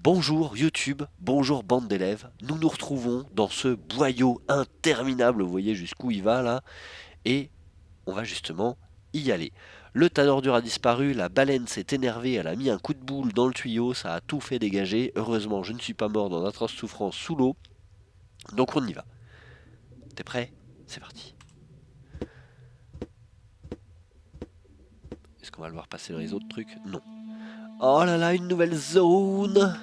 Bonjour YouTube, bonjour bande d'élèves, nous nous retrouvons dans ce boyau interminable, vous voyez jusqu'où il va là, et on va justement y aller. Le tas d'ordures a disparu, la baleine s'est énervée, elle a mis un coup de boule dans le tuyau, ça a tout fait dégager, heureusement je ne suis pas mort dans d'atroces souffrances sous l'eau, donc on y va. T'es prêt? C'est parti. Est-ce qu'on va le voir passer dans les autres trucs? Non. Oh là là, une nouvelle zone!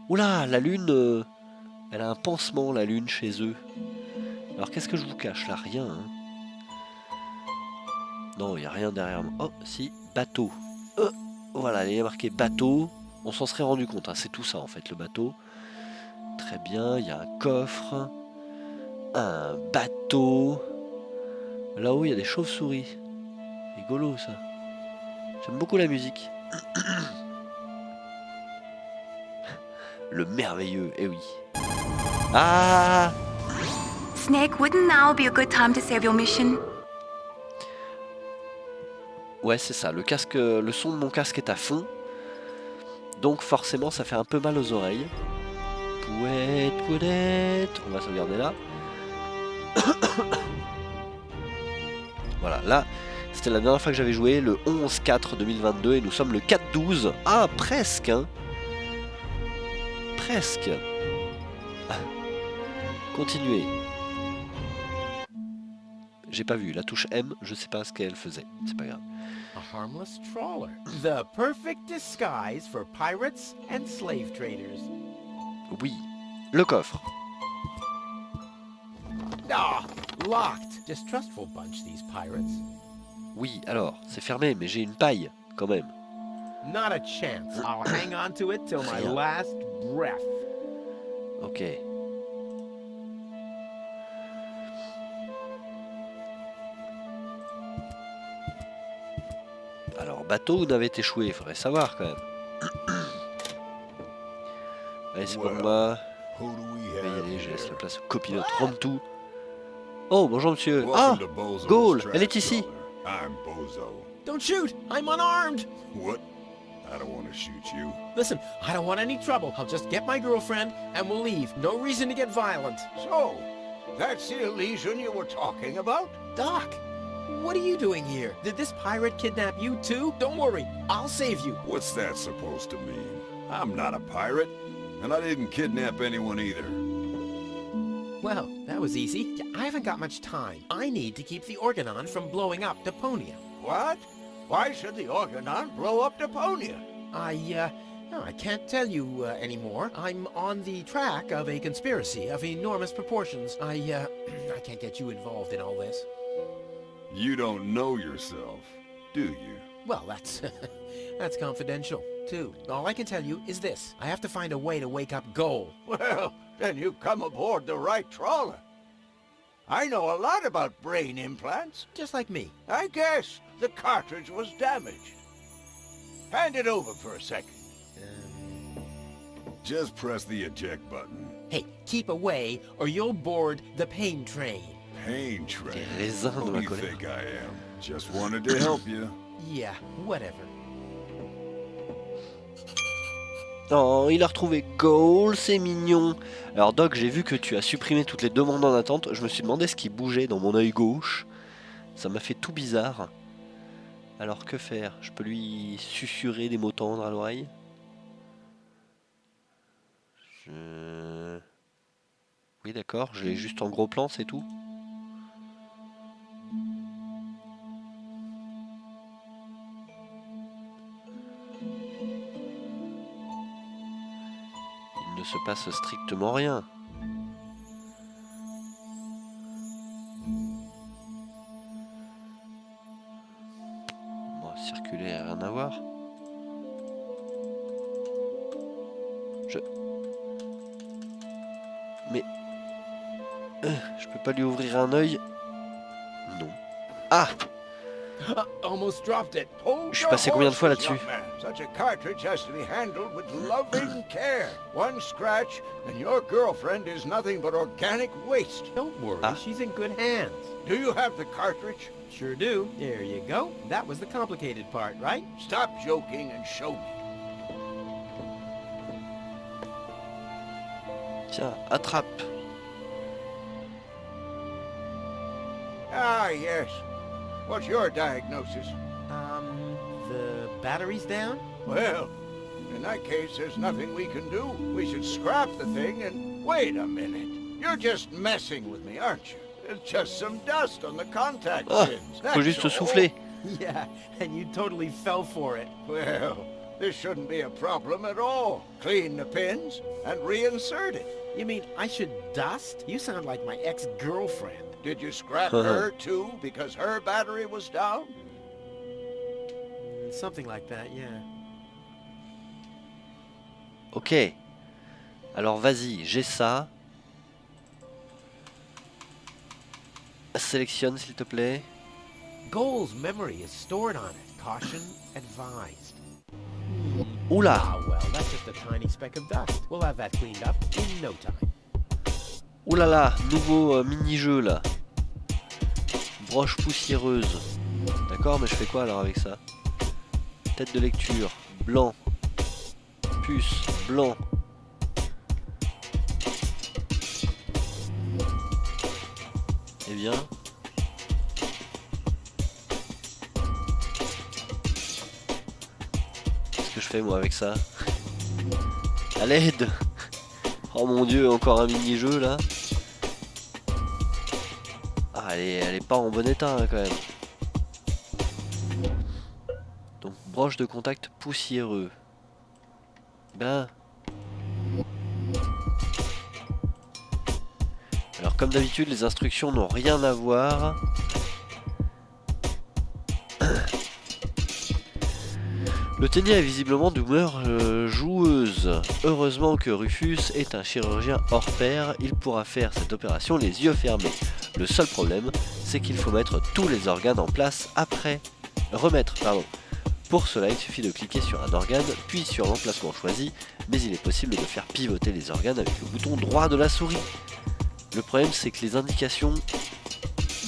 Oula, la lune, elle a un pansement la lune chez eux. Alors qu'est-ce que je vous cache là? Rien. Hein. Non, il n'y a rien derrière moi. Oh, si, bateau. Voilà, il y a marqué bateau. On s'en serait rendu compte, hein. C'est tout ça en fait, le bateau. Très bien, il y a un coffre. Un bateau. Là-haut, il y a des chauves-souris. Rigolo ça. J'aime beaucoup la musique. Le merveilleux, eh oui. Ah! Snake, wouldn't now be a good time to save your mission? Ouais, c'est ça. Le son de mon casque est à fond. Donc forcément, ça fait un peu mal aux oreilles. Pouette, pouette. On va sauvegarder là. Voilà, là, c'était la dernière fois que j'avais joué, le 11-4-2022, et nous sommes le 4-12. Ah, presque, hein. Presque. Continuez. J'ai pas vu, la touche M, je sais pas ce qu'elle faisait, c'est pas grave. A harmless trawler. The perfect disguise for pirates and slave traders. Oui, le coffre. Ah, locked. Distrustful bunch, these pirates. Oui, alors, c'est fermé, mais j'ai une paille, quand même. Not a chance. I'll hang on to it till my Rien. last breath. Ok. Alors, bateau ou navette échoué, faudrait savoir quand même. Allez, c'est pour moi. Je vais y aller, je laisse la place au copilote. Rome tout. Oh, bonjour monsieur. Ah, Gaulle, elle est ici. I'm Bozo. Don't shoot! I'm unarmed! What? I don't want to shoot you. Listen, I don't want any trouble. I'll just get my girlfriend and we'll leave. No reason to get violent. So, that's the Elysium you were talking about? Doc, what are you doing here? Did this pirate kidnap you too? Don't worry, I'll save you. What's that supposed to mean? I'm not a pirate, and I didn't kidnap anyone either. Well, that was easy. I haven't got much time. I need to keep the Organon from blowing up Deponia. What? Why should the Organon blow up Deponia? No, I can't tell you anymore. I'm on the track of a conspiracy of enormous proportions. I can't get you involved in all this. You don't know yourself, do you? Well, that's that's confidential, too. All I can tell you is this. I have to find a way to wake up Goal. Well, then you've come aboard the right trawler. I know a lot about brain implants. Just like me. I guess the cartridge was damaged. Hand it over for a second. Just press the eject button. Hey, keep away or you'll board the pain train. Pain train. Des raisins de Who do ma you colère. think I am? Just wanted to help you. Yeah, whatever. Oh, il a retrouvé Gaulle, c'est mignon. Alors Doc, j'ai vu que tu as supprimé toutes les demandes en attente. Je me suis demandé ce qui bougeait dans mon œil gauche. Ça m'a fait tout bizarre. Alors que faire? Je peux lui susurrer des mots tendres à l'oreille? Oui d'accord, je l'ai juste en gros plan, c'est tout. Il ne se passe strictement rien. Bon, circuler, rien à voir. Mais... je peux pas lui ouvrir un œil. Non. Ah! Almost dropped it. Hold Je suis your passé combien de fois horses, là-dessus? young man. Such a cartridge has to be handled with loving care. One scratch, and your girlfriend is nothing but organic waste. Don't worry, Ah. she's in good hands. Do you have the cartridge? Sure do. There you go. That was the complicated part, right? Stop joking and show me. Tiens, attrape. Ah, yes. What's your diagnosis? The battery's down? Well, in that case, there's nothing we can do. We should scrap the thing and... Wait a minute. You're just messing with me, aren't you? It's just some dust on the contact Ah, pins. faut juste souffler. Yeah, and you totally fell for it. Well, this shouldn't be a problem at all. Clean the pins and reinsert it. You mean I should dust? You sound like my ex-girlfriend. Did you scrap her too because her battery was down? Something like that, yeah. Ok. Alors vas-y, j'ai ça. Sélectionne s'il te plaît. Goal's memory is stored on it. Caution advised. Oula. Ah, well, that's just a tiny speck of dust. We'll have that cleaned up in no time. Oulala, nouveau mini-jeu là. Broche poussiéreuse. D'accord, mais je fais quoi alors avec ça? Tête de lecture, blanc. Puce, blanc. Eh bien. Qu'est-ce que je fais moi avec ça? À l'aide! Oh mon dieu, encore un mini-jeu là. Ah, elle est pas en bon état hein, quand même. Donc broche de contact poussiéreux. Ben. Alors comme d'habitude les instructions n'ont rien à voir. Le tennier est visiblement d'humeur joueuse. Heureusement que Rufus est un chirurgien hors pair, il pourra faire cette opération les yeux fermés. Le seul problème, c'est qu'il faut mettre tous les organes en place après. Pour cela, il suffit de cliquer sur un organe, puis sur l'emplacement choisi, mais il est possible de faire pivoter les organes avec le bouton droit de la souris. Le problème, c'est que les indications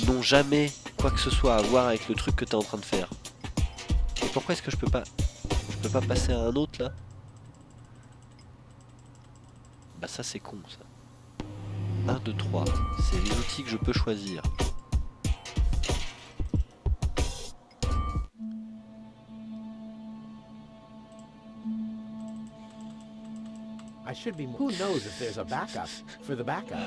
n'ont jamais quoi que ce soit à voir avec le truc que tu es en train de faire. Et pourquoi est-ce que je peux pas passer à un autre là? Bah ça c'est con ça. 1, 2, 3. C'est les outils que je peux choisir. I should be. Who knows if there's a backup for the backup?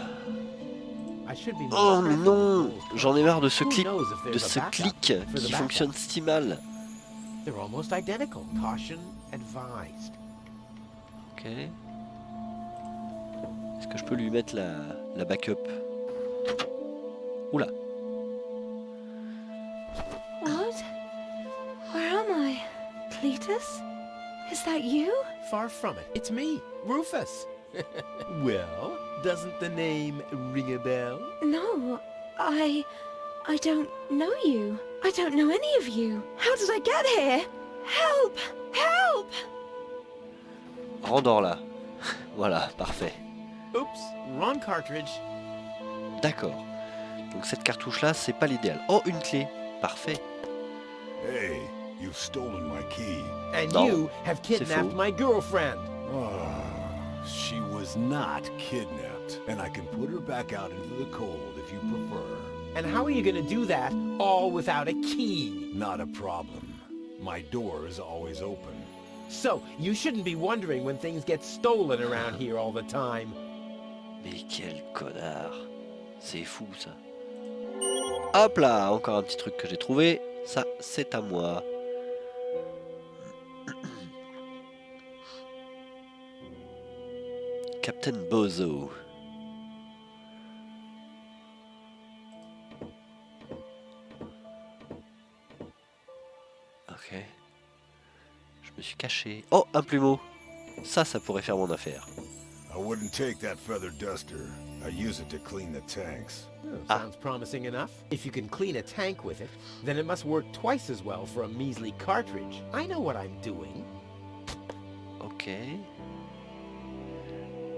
I should be. Oh non, j'en ai marre de ce Who clic, knows if de there's a ce backup clic for the qui backup? fonctionne si mal. They're almost identical. Caution advised. Ok. Est-ce que je peux lui mettre la backup? Oula. What? Where am I? Cletus? Is that you? Far from it. It's me, Rufus. Well, doesn't the name ring a bell? No, I don't know you. I don't know any of you. How did I get here? Help! Help! Rendors là. Voilà, parfait. Oops, wrong cartridge. D'accord. Donc cette cartouche là, c'est pas l'idéal. Oh, une clé. Parfait. Hey, you've stolen my key. And No, you have kidnapped faux. my girlfriend. She was not kidnapped, and I can put her back out into the cold if you prefer. And how are you gonna do that all without a key? Not a problem. My door is always open. So, you shouldn't be wondering when things get stolen around here all the time. Mais quel connard. C'est fou ça. Hop là, encore un petit truc que j'ai trouvé. Ça, c'est à moi. Captain Bozo. Ok. Je me suis caché. Oh, un plumeau. Ça pourrait faire mon affaire. I wouldn't take that feather duster. I use it to clean the tanks. Sounds promising enough. If you can clean a tank with it, then it must work twice as well for a measly cartridge. I know what I'm doing. Ok.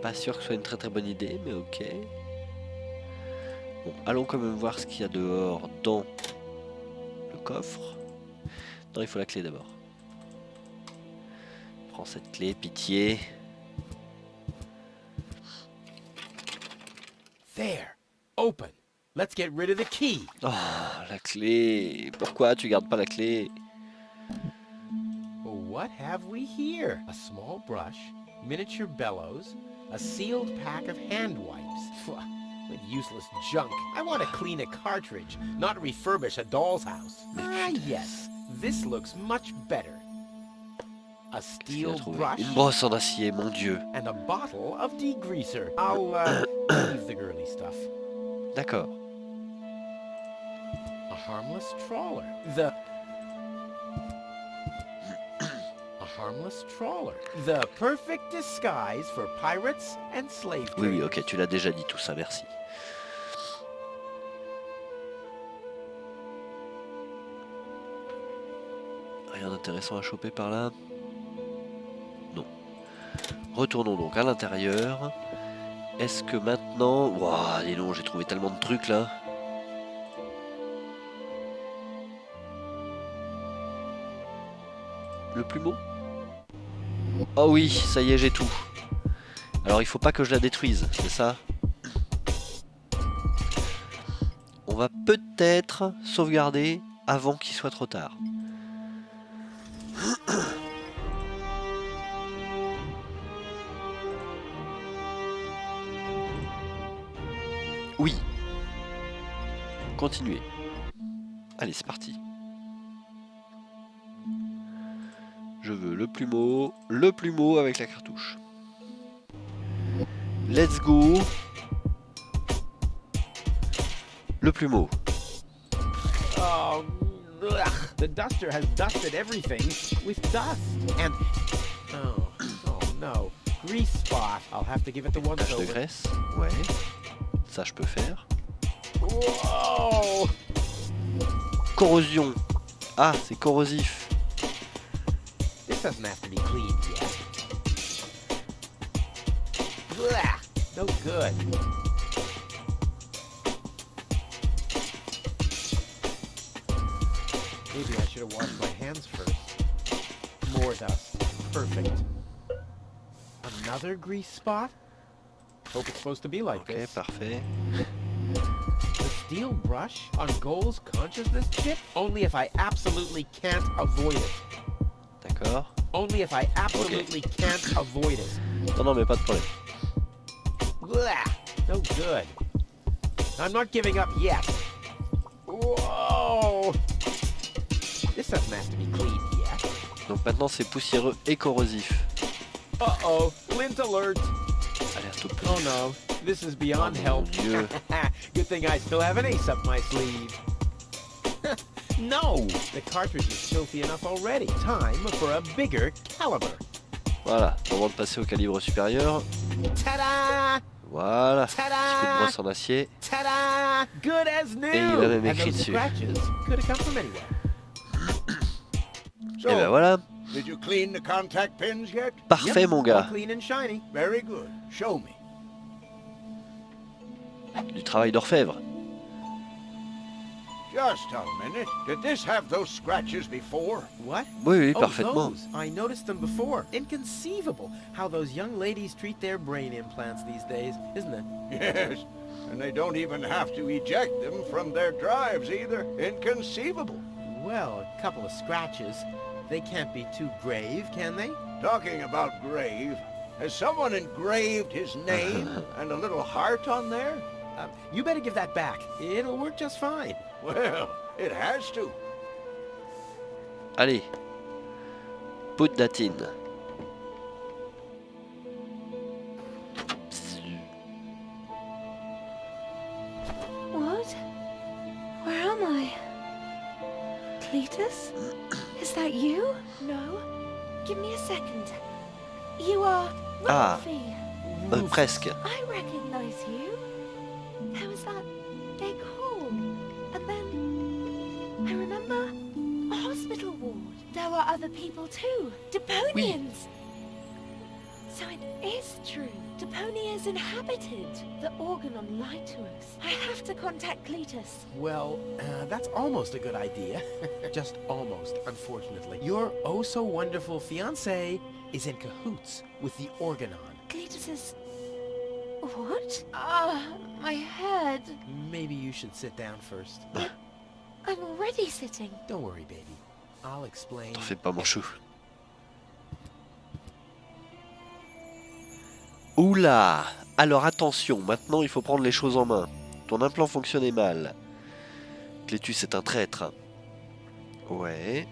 Pas sûr que ce soit une très très bonne idée, mais ok. Bon, allons quand même voir ce qu'il y a dehors dans le coffre. Non, il faut la clé d'abord. Prends cette clé, pitié. There. Open. Let's get rid of the key. Oh, la clé. Pourquoi tu gardes pas la clé? What have we here? A small brush, miniature bellows, a sealed pack of hand wipes. Phew, what useless junk. I want to clean a cartridge, not refurbish a doll's house. Ah, yes. This looks much better. A Qu'est-ce qu'il a steel trouvé? brush Une brosse en acier, mon Dieu. and a bottle of degreaser. I'll leave the girly stuff. D'accord. A harmless trawler. A harmless trawler. The perfect disguise for pirates and slave Oui, oui, traders. ok, tu l'as déjà dit tout ça, merci. Rien d'intéressant à choper par là? Non. Retournons donc à l'intérieur. Est-ce que maintenant... Waouh, dis donc, j'ai trouvé tellement de trucs là. Le plumeau? Oh oui, ça y est, j'ai tout. Alors il faut pas que je la détruise, c'est ça? On va peut-être sauvegarder avant qu'il soit trop tard. Oui. Continuez. Allez, c'est parti. Je veux le plumeau avec la cartouche. Let's go. Le plumeau. Oh, ugh. The duster has dusted everything with dust. And oh no, grease spot. I'll have to give it the once Tache de over. graisse. Ouais. Ça, je peux faire. Whoa! Corrosion. Ah, c'est corrosif. This doesn't have to be cleaned yet. Blah, no good. Maybe I should have washed my hands first. More dust. Perfect. Another grease spot? Hope it's supposed to be like Ok, this. parfait. The steel brush on Goal's consciousness chip? Only if I absolutely can't avoid it. D'accord. Only if I absolutely can't avoid it. Non, non, mais pas de problème. Blah, no good. I'm not giving up yet. Whoa! This doesn't have to be cleaned yet. Donc maintenant, c'est poussiéreux et corrosif. Uh-oh, lint alert. Alerte au plus. Oh no, this is beyond Oh, help. mon Dieu. Good thing I still have an ace up my sleeve. No, the cartridge is filthy enough already. Time for a bigger caliber. Voilà, moment de passer au calibre supérieur. Ta-da! Voilà. Ta-da! Petit coup de brosse en acier. Ta-da! Good as new. Et il a même And écrit those dessus. scratches could have come from anywhere. So, Et ben voilà. did you clean the contact pins yet? Parfait, Yep, mon all gars. clean and shiny. Very good. Show me. Du travail d'orfèvre. Just a minute. Did this have those scratches before? What? Oui, oui, Oh, parfaitement. those. I noticed them before. Inconceivable how those young ladies treat their brain implants these days, isn't it? Yes. And they don't even have to eject them from their drives either. Inconceivable. Well, a couple of scratches. They can't be too grave, can they? Talking about grave, has someone engraved his name and a little heart on there? You better give that back. It'll work just fine. Well, it has to. Allez. Put that in. What? Where am I? Cletus? Is that you? No. Give me a second. You are Ah. Rufus. Presque. I recognize you. There was that big hall. And then I remember a hospital ward. There were other people too. Deponians. So it is true. Deponia is inhabited. The Organon lied to us. I have to contact Cletus. Well, that's almost a good idea. Just almost, unfortunately. Your oh-so-wonderful fiancé is in cahoots with the Organon. Cletus is What? Ah, my head. Maybe you should sit down first. I'm already sitting. Don't worry, baby. I'll explain. T'en fais pas, mon chou. Oula! Alors attention, maintenant il faut prendre les choses en main. Ton implant fonctionnait mal. Clétus est un traître. Ouais.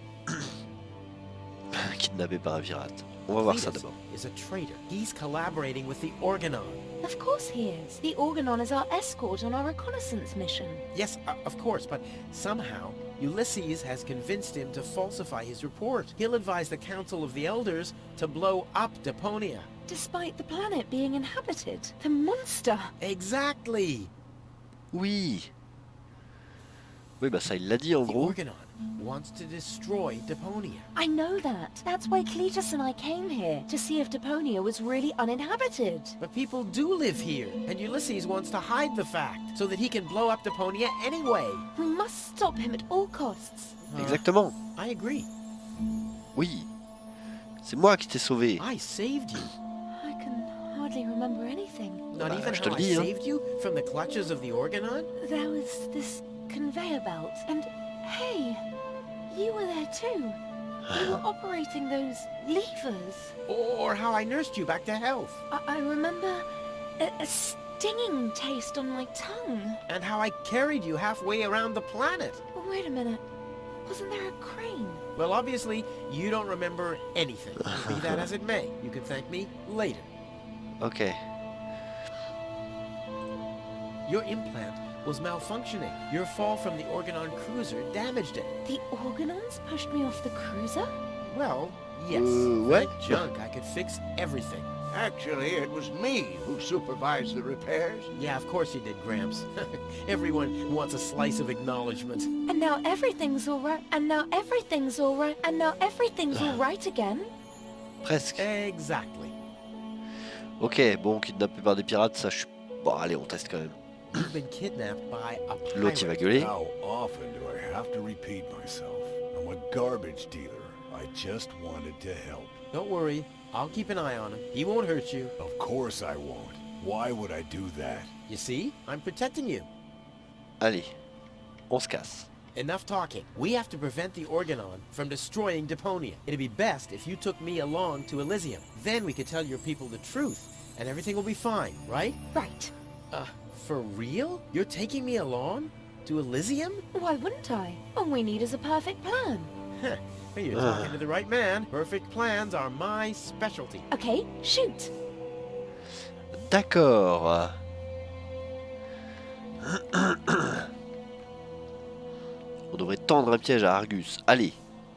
Kidnappé par un pirate. On va voir ça d'abord. Is a traitor. He's collaborating with the Organon. Of course he is. The Organon is our escort on our reconnaissance mission. Yes, of course, but somehow Ulysses has convinced him to falsify his report. He'll advise the Council of the Elders to blow up Deponia. Despite the planet being inhabited. The monster. Exactly. Oui. Oui, bah ça il l'a dit en The gros. Organon wants to destroy Deponia. I know that. That's why Cletus and I came here, to see if Deponia was really uninhabited. But people do live here, and Ulysses wants to hide the fact, so that he can blow up Deponia anyway. We must stop him at all costs. Exactement. I agree. Oui. C'est moi qui t'ai sauvé. I saved you. I can hardly remember anything. Not Bah, even je te how le I dis, hein. saved you from the clutches of the Organon? There was this conveyor belt, and hey, you were there too. You were operating those levers. Or how I nursed you back to health? I remember a stinging taste on my tongue. And how I carried you halfway around the planet? Wait a minute. Wasn't there a crane? Well, obviously, you don't remember anything. Be that as it may, you can thank me later. Ok. Your implant was malfunctioning. Your fall from the Organon cruiser damaged it. The Organons pushed me off the cruiser? Well, yes. what? That junk, I could fix everything. Actually, it was me who supervised the repairs. Yeah, of course you did, Gramps. Everyone wants a slice of acknowledgement. And now everything's alright, and now everything's alright, and now everything's alright again? Presque. Exactly. Ok, bon, kidnappé par des pirates, ça je suis... Bon, allez, on teste quand même. You've been kidnapped by a L'autre il va pirate. gueuler. How often do I have to repeat myself? I'm a garbage dealer. I just wanted to help. Don't worry, I'll keep an eye on him. He won't hurt you. Of course I won't. Why would I do that? You see? I'm protecting you. Allez, on se casse. Enough talking. We have to prevent the Organon from destroying Deponia. It'd be best if you took me along to Elysium. Then we could tell your people the truth, and everything will be fine, right? Right. For real? You're taking me along? To Elysium? Why wouldn't I? All we need is a perfect plan. Heh, well, you're talking to the right man. Perfect plans are my specialty. Okay, shoot. D'accord. On devrait tendre un piège à Argus. Allez.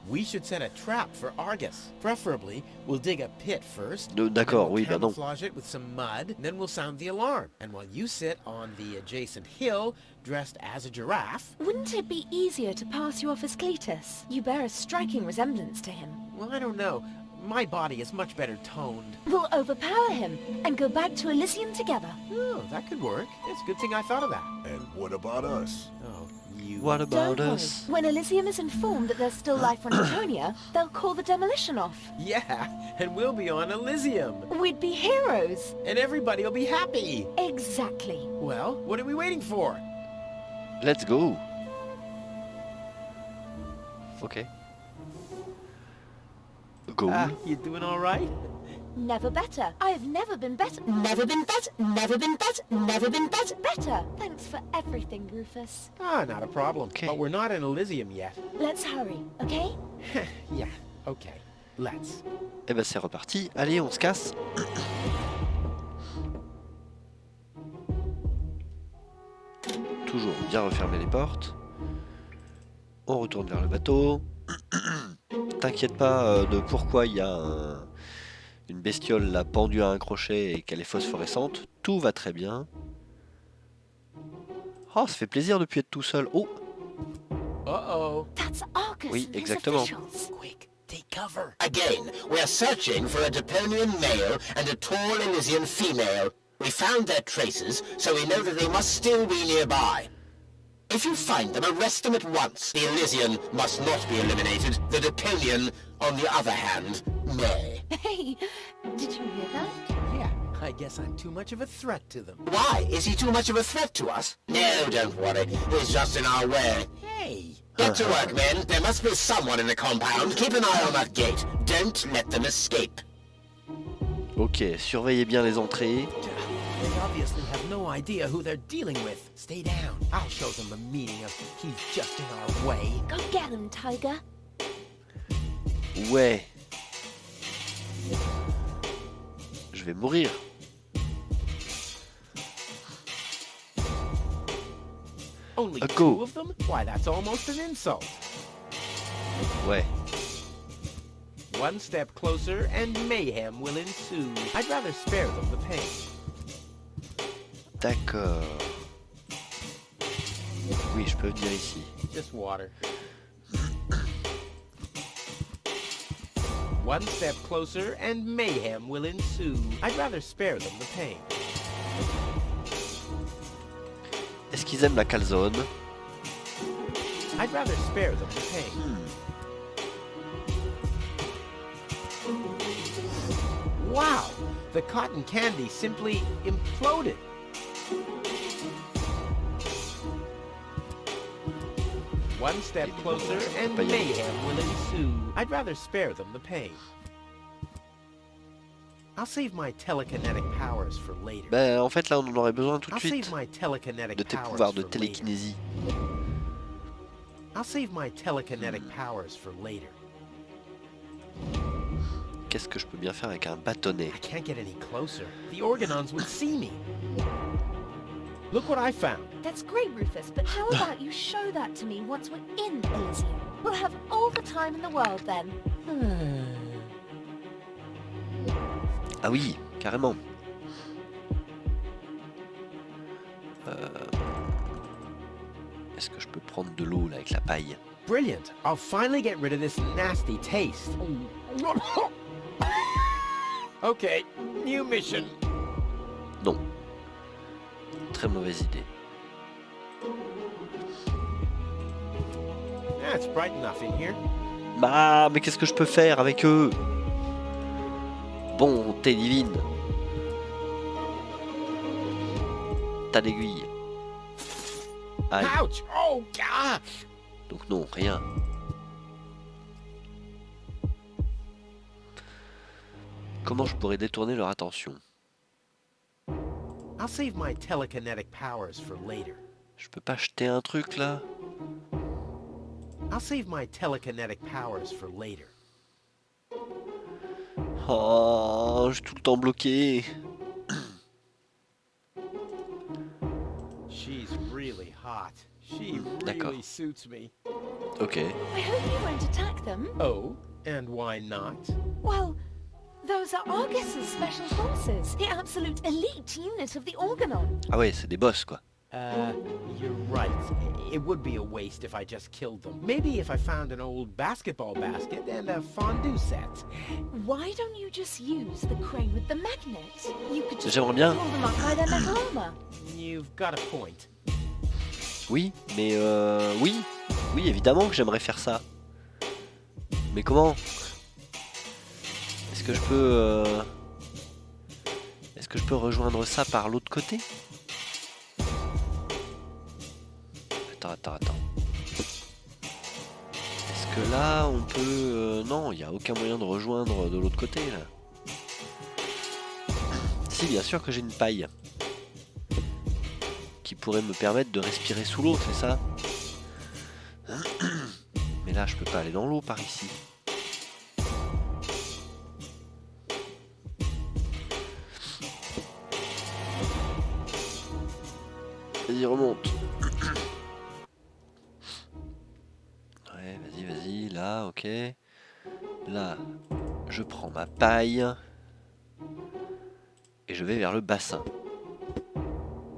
We should set a trap for Argus. Preferably, we'll dig a pit first. D'accord, then oui, we'll bah non. camouflage it with some mud, then we'll sound the alarm. And while you sit on the adjacent hill, dressed as a giraffe... Wouldn't it be easier to pass you off as Cletus? You bear a striking resemblance to him. Well, I don't know. My body is much better toned. We'll overpower him and go back to Elysium together. Oh, that could work. It's a good thing I thought of that. And what about us? Oh, you... What about Don't worry. us? When Elysium is informed that there's still life on Deponia, they'll call the demolition off. Yeah, and we'll be on Elysium. We'd be heroes. And everybody will be happy. Exactly. Well, what are we waiting for? Let's go. Ok. Go. You doing all right? Never better. I've never been better. Never been better. Never been better. Never been better. Better. Thanks for everything, Rufus. Ah, not a problem. Okay. But we're not in Elysium yet. Let's hurry, okay? Yeah, okay. Let's. Eh ben c'est reparti. Allez, on se casse. Toujours bien refermer les portes. On retourne vers le bateau. T'inquiète pas de pourquoi il y a une bestiole là pendue à un crochet et qu'elle est phosphorescente. Tout va très bien. Oh, ça fait plaisir depuis être tout seul. Oh, Uh-oh. That's Argus Oui, and his exactement. officials. Quick, take cover. Again, we're searching for a Deponian male and a tall Elysian female. We found their traces, so we know that they must still be nearby. If you find them, arrest them at once. The Elysian must not be eliminated. The Deponian, on the other hand, may. Hey, did you hear that? Yeah, I guess I'm too much of a threat to them. Why? Is he too much of a threat to us? No, don't worry. He's just in our way. Hey! Get to work, men. There must be someone in the compound. Keep an eye on that gate. Don't let them escape. Ok, surveillez bien les entrées. They obviously have no idea who they're dealing with. Stay down. I'll show them the meaning of he's just in our way. Go get him, Tiger. Ouais. Je vais mourir. Only A go. two of them? Why, that's almost an insult. Ouais. One step closer and mayhem will ensue. I'd rather spare them the pain. D'accord. Oui, je peux venir ici. Just water. One step closer and mayhem will ensue. I'd rather spare them the pain. Est-ce qu'ils aiment la calzone? I'd rather spare them the pain. Wow! The cotton candy simply imploded. One step closer and mayhem will ensue. I'd rather spare them the pain. I'll save my telekinetic powers for later. Ben, en fait, là, on en aurait besoin tout de I'll suite. save my telekinetic De tes powers pouvoirs de for later. télékinésie. I'll save my telekinetic powers for later. Qu'est-ce que je peux bien faire avec un bâtonnet? I can't get any closer. The Organons would see me. Look what I found. That's great, Rufus, but how about you show that to me once we're in Elysium? We'll have all the time in the world then. Ah oui, carrément. Est-ce que je peux prendre de l'eau là avec la paille? Brilliant. I'll finally get rid of this nasty taste. Okay, new mission. Non. Très mauvaise idée. It's bright enough in here. Bah, mais qu'est-ce que je peux faire avec eux? Bonté divine. Tas d'aiguilles. Aïe. Ouch! Oh, gosh! Donc non, rien. Comment je pourrais détourner leur attention? I'll save my telekinetic powers for later. Je peux pas jeter un truc là? I'll save my telekinetic powers for later. Oh, je suis tout le temps bloqué. She's really hot. She D'accord. really suits me. Ok. I hope you won't attack them. Oh, and why not? Well, those are Argus's special forces, the absolute elite unit of the Organon. Ah ouais, c'est des boss quoi. You're right. It would be a waste if I just killed them. Maybe if I found an old basketball basket and a fondue set. Why don't you just use the crane with the magnet? You could just J'aimerais bien. pull them up by their metal armor. You've got a point. Oui, mais oui. Oui, évidemment que j'aimerais faire ça. Mais comment? Est-ce que je peux... Est-ce que je peux rejoindre ça par l'autre côté? Attends. Est-ce que là, on peut... non, il n'y a aucun moyen de rejoindre de l'autre côté, là. Si, bien sûr que j'ai une paille. Qui pourrait me permettre de respirer sous l'eau, c'est ça? Mais là, je peux pas aller dans l'eau par ici. Vas-y, remonte. Ouais, vas-y, là, ok. Là, je prends ma paille. Et je vais vers le bassin.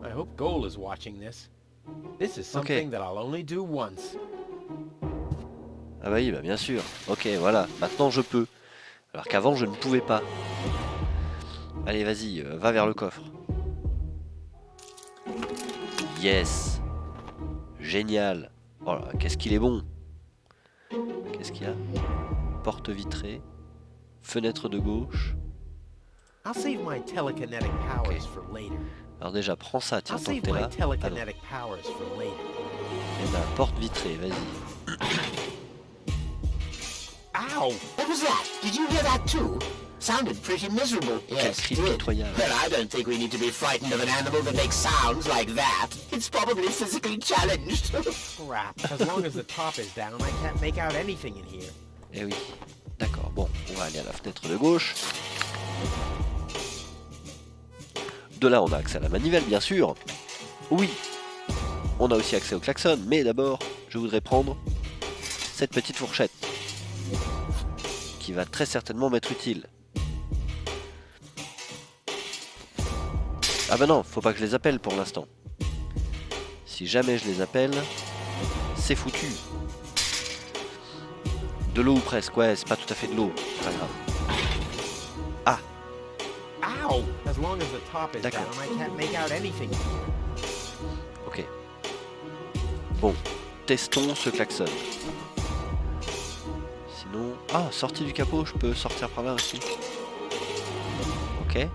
I hope Goal is watching this. This is something that I'll only do once. Ah bah oui, bah bien sûr. Ok, voilà, maintenant je peux. Alors qu'avant, je ne pouvais pas. Allez, vas-y, va vers le coffre. Yes. Génial. Oh là, qu'est-ce qu'il est bon. Qu'est-ce qu'il y a? Porte vitrée. Fenêtre de gauche. I'll save my telekinetic powers for later. Alors déjà, prends ça, tiens, I'll tant que save t'es my là. Ah non. telekinetic powers for later. Eh ben, porte vitrée, vas-y. Ow! What was that? Did you hear that too? Sounded pretty miserable. Quel Yes, cri it did. pitoyable. Well, I don't think we need to be frightened of an animal that makes sounds like that. It's probably physically challenged. Crap. As long as the top is down, I can't make out anything in here. Eh oui. D'accord, bon, on va aller à la fenêtre de gauche. De là, on a accès à la manivelle, bien sûr. Oui. On a aussi accès au klaxon, mais d'abord, je voudrais prendre cette petite fourchette. Qui va très certainement m'être utile. Ah bah non, faut pas que je les appelle pour l'instant. Si jamais je les appelle, c'est foutu. De l'eau ou presque, ouais, c'est pas tout à fait de l'eau, c'est pas grave. Ah, Ow! As long as the top is D'accord. down, I can't make out anything in here. ok. Bon, testons ce klaxon. Sinon... Ah, sortie du capot, je peux sortir par là aussi. Ok.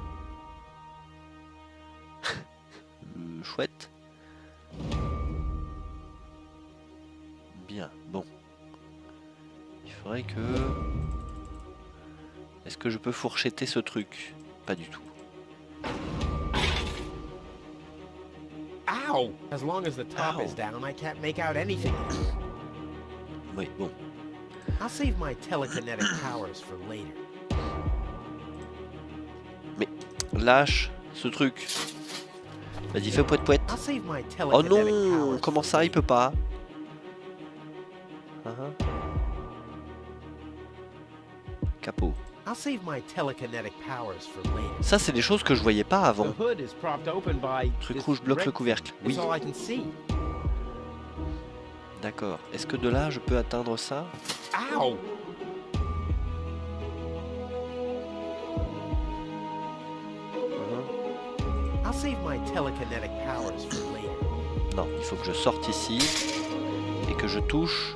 Chouette. Bien, bon. Il faudrait que... Est-ce que je peux fourchetter ce truc? Pas du tout. Ow! As long as the top Ow. is down, I can't make out anything in here. Oui, bon. I'll save my telekinetic powers for later. Mais lâche ce truc. Vas-y, fais poète poète. I'll save my Oh telekinetic non, powers comment for ça, il later. peut pas. Uh-huh. Capot. I'll save my telekinetic powers for later. Ça, c'est des choses que je voyais pas avant. The hood is propped open by Truc this rouge bloque le red couvercle. thing. It's Oui, all I can see. d'accord. Est-ce que de là, je peux atteindre ça? Ow! Uh-huh. I'll save my telekinetic powers for later. Non, il faut que je sorte ici et que je touche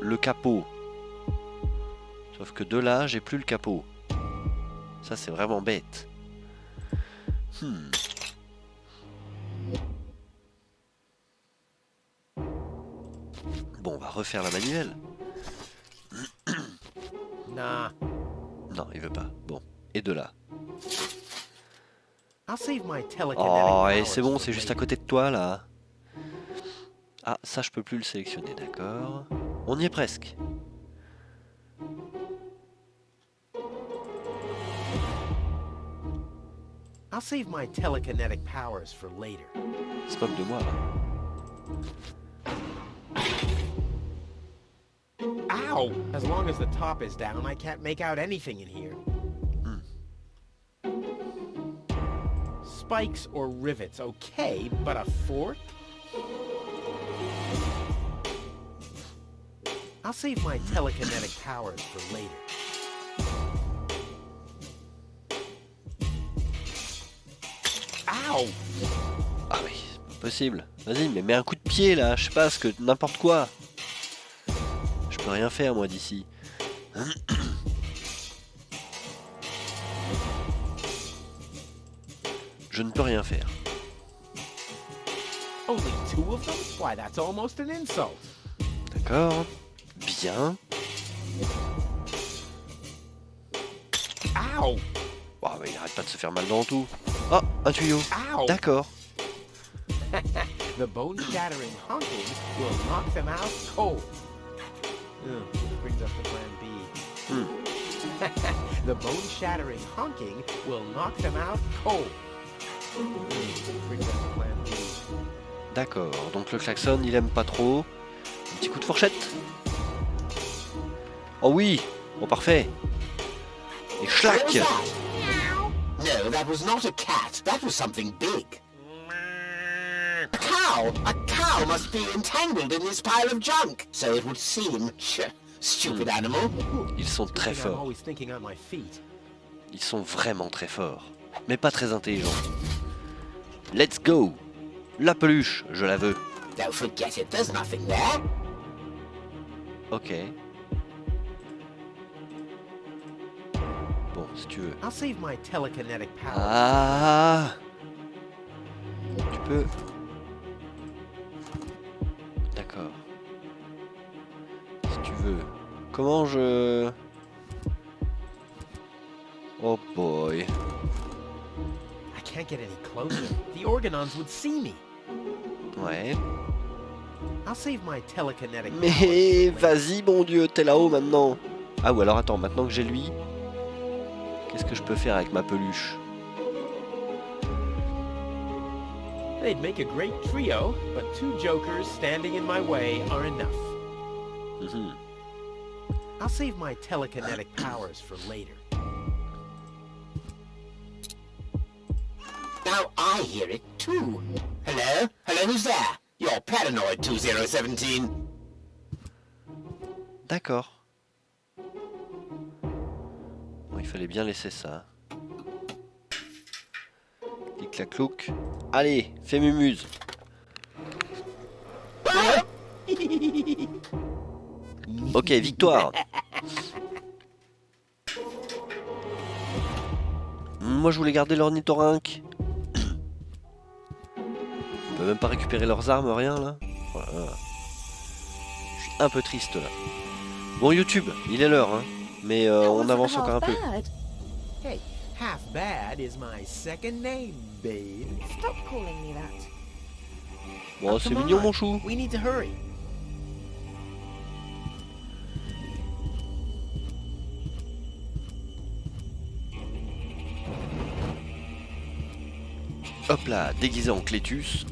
le capot. Sauf que de là, j'ai plus le capot. Ça, c'est vraiment bête. Bon, on va refaire la manivelle. Nah. Non, il veut pas. Bon, et de là. I'll save my telekinetic Oh, et powers c'est bon, for c'est juste à later. côté de toi, là. Ah, ça, je peux plus le sélectionner, d'accord. On y est presque. I'll save my telekinetic powers for later. Il se moque de moi, là. Ow! As long as the top is down, I can't make out anything in here. Spikes or rivets, okay, but a fork? I'll save my telekinetic powers for later. Ow! Ah oui, c'est pas possible. Vas-y, mais mets un coup de pied, là. Je sais pas, ce que n'importe quoi. Je peux rien faire, moi, d'ici. Je ne peux rien faire. Only two of them? Why, that's almost an insult. D'accord. Bien. Ow! Oh, mais il arrête pas de se faire mal dans tout. Oh, un tuyau. Ow! D'accord. The bone-shattering honking will knock them out cold. Which brings us to plan B. The bone-shattering honking will knock them out cold. Which brings us to plan B. D'accord. Donc le klaxon, il aime pas trop. Un petit coup de fourchette. Oh oui. Oh, parfait. Et What schlac. was that? No, that was not a cat. That was something big. A cow! A cow must be entangled in this pile of junk. So it would seem. Stupid animal. Ils sont Good très thing I'm forts. always thinking on my feet. Ils sont vraiment très forts. Mais pas très intelligents. Let's go. La peluche, je la veux. Don't forget it, there's nothing there. Ok. Bon. si tu veux. I'll save my telekinetic power. Ah, tu peux. D'accord. Si tu veux. Comment je... Oh boy. I can't get any closer. The Organons would see me. Ouais. I'll save my telekinetic Mais powers. vas-y, bon Dieu, t'es là-haut maintenant. Ah ou alors attends, maintenant que j'ai lui, qu'est-ce que je peux faire avec ma peluche? They'd make a great trio, but 2 jokers standing in my way are enough. Mhm. I'll save my telekinetic powers for later. Now I hear it too. Hello? Hello, who's there? You're paranoid 2017. D'accord. Bon, il fallait bien laisser ça. Clic-clac-clouc. Allez, fais mumuse. Ok, victoire. Moi, je voulais garder l'ornithorynque. On peut même pas récupérer leurs armes, rien là. Voilà. Je suis un peu triste là. Bon, YouTube, il est l'heure, hein. Mais That on wasn't avance half encore un peu. bad. Hey, half bad is my second name, babe. Stop calling me that. Bon, c'est Come mignon, on, mon chou. We need to hurry. Hop là, déguisé en Clétus.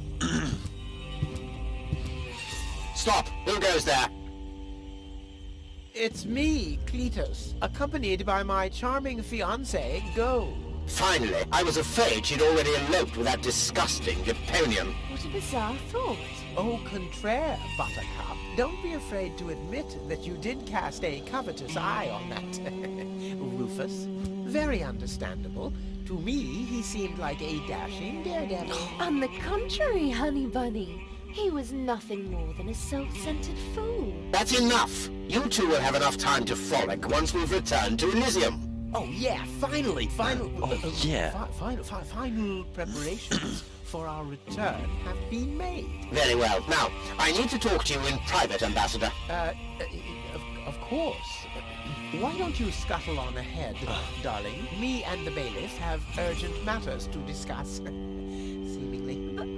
Stop! Who goes there? It's me, Cletus, accompanied by my charming fiancée, Go. Finally, I was afraid she'd already eloped with that disgusting Deponian. What a bizarre thought. Au contraire, Buttercup. Don't be afraid to admit that you did cast a covetous eye on that Rufus. Very understandable. To me, he seemed like a dashing daredevil. On the contrary, honey bunny. He was nothing more than a self-centered fool. That's enough! You two will have enough time to frolic once we've returned to Elysium. Oh yeah, finally, final preparations for our return have been made. Very well. Now, I need to talk to you in private, Ambassador. Of course. Why don't you scuttle on ahead, darling? Me and the bailiff have urgent matters to discuss. Seemingly.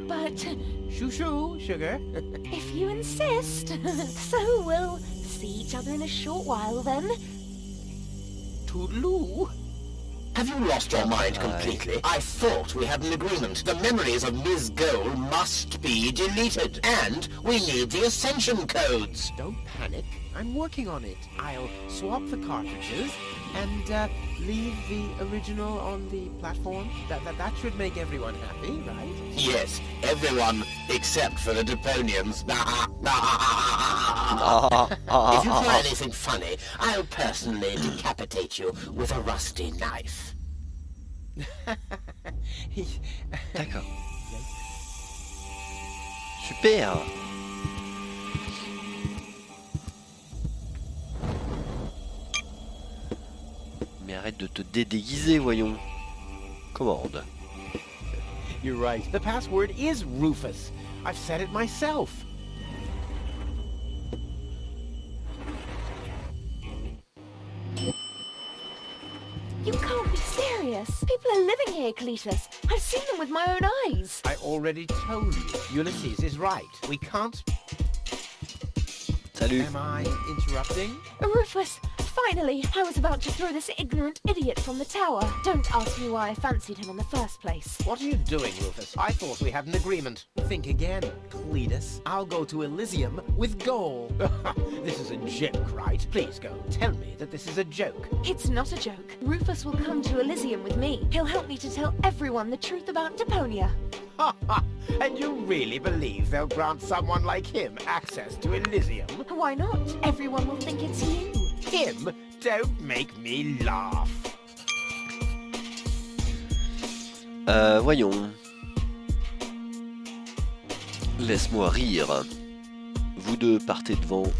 But Shoo-shoo, sugar. if you insist, so we'll see each other in a short while then. Toodaloo. Have you lost your mind completely? I thought we had an agreement. The memories of Ms. Gold must be deleted. And we need the Ascension codes. Don't panic. I'm working on it. I'll swap the cartridges and leave the original on the platform. That should make everyone happy, right? Yes, everyone except for the Deponians. If you try anything funny, I'll personally decapitate you with a rusty knife. D'accord. Super. Mais arrête de te déguiser, voyons. Commande. You're right. The password is Rufus. I've said it myself. You can't be serious. People are living here, Cletus. I've seen them with my own eyes. I already told you. Ulysses is right. We can't... Salut. Am I interrupting? Rufus, finally, I was about to throw this ignorant idiot from the tower. Don't ask me why I fancied him in the first place. What are you doing, Rufus? I thought we had an agreement. Think again, Cletus. I'll go to Elysium with gold. This is a joke, right? Please go. Tell me that this is a joke. It's not a joke. Rufus will come to Elysium with me. He'll help me to tell everyone the truth about Deponia. And you really believe they'll grant someone like him access to Elysium? Why not? Everyone will think it's you. Him? Don't make me laugh. Voyons. Laisse-moi rire. Vous deux partez devant